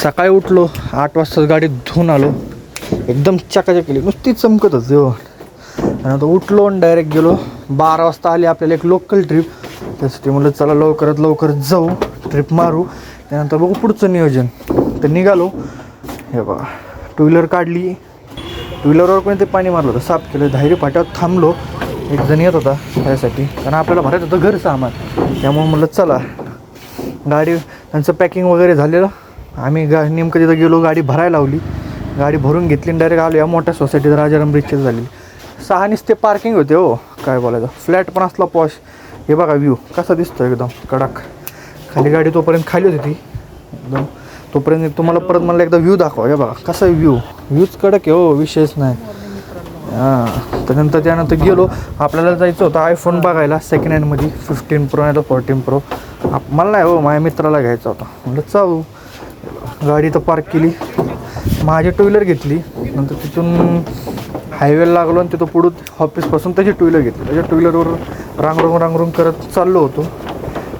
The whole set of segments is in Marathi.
सकाळी उठलो 8 वाजता गाडी धुवून आलो, एकदम चकाचक केली, नुसती चमकत होती हो. आणि आता उठलो आणि डायरेक्ट गेलो. 12 वाजता आली आपल्याला एक लोकल ट्रिप. त्यासाठी म्हटलं चला लवकरात लवकर जाऊ, ट्रिप मारू, त्यानंतर बघू पुढचं नियोजन. तर निघालो. हे बघा टू व्हीलर काढली, टू व्हीलरवर पण ते पाणी मारलं होतं, साफ केलं. धायरी फाट्यावर थांबलो, एक जण येत होता त्यासाठी, कारण आपल्याला भरायचं होतं घर सामान. त्यामुळे म्हटलं चला. गाडी त्यांचं पॅकिंग वगैरे झालेलं. आम्ही नेमकं तिथं गेलो, गाडी भरायला लावली, गाडी भरून घेतली आणि डायरेक्ट आलो. या मोठ्या सोसायटीत राजाराम ब्रिजचे झालेली 6 नुसते पार्किंग होते हो, काय बोलायचं. फ्लॅट पण असला पॉश. हे बघा व्ह्यू कसा दिसतो, एकदम कडक. खाली गाडी तोपर्यंत खाली होती ती एकदम, तोपर्यंत तुम्हाला परत मला एकदा व्ह्यू दाखवा. हे बघा कसा व्ह्यूच कडक आहे हो, विषयच नाही. त्यानंतर गेलो. आपल्याला जायचं होतं आयफोन बघायला सेकंड हँडमध्ये, 15 Pro नाही तर 14 Pro. मला नाही हो, माझ्या मित्राला घ्यायचा होता. म्हटलं चालू. गाडी तर पार्क केली, माझी टू व्हीलर घेतली. नंतर तिथून हायवेला लागलो आणि तिथं पुढं ऑफिसपासून त्याची टू व्हीलर घेतली. त्याच्या टू व्हीलरवर रांगरूंग करत चाललो होतो.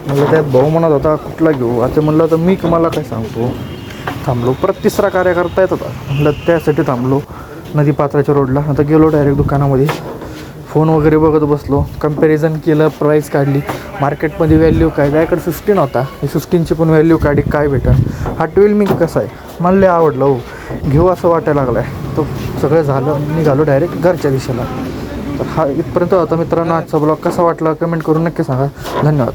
म्हटलं त्यात भाऊ म्हणत होता कुठला घेऊ. आता म्हणलं तर मी तुम्हाला काय सांगतो. थांबलो, परत 3रा कार्यकर्ता येत होता, म्हटलं त्यासाठी थांबलो नदी पात्राच्या रोडला. आता गेलो डायरेक्ट दुकानामध्ये, फोन वगैरे बघत बसलो, कम्पॅरिझन केलं, प्राईस काढली. मार्केटमध्ये व्हॅल्यू काय, त्याकडे 15 होता, 15ची पण व्हॅल्यू काढली, काय भेटेल. हा 12 मी कसा आहे, मला लय आवडलं हो, घेऊ असं वाटायला लागलं आहे. तो सगळं झालं, निघालो डायरेक्ट घरच्या दिशेला. तर हा इथपर्यंत होता मित्रांनो आजचा ब्लॉग. कसा वाटला कमेंट करून नक्की सांगा. धन्यवाद.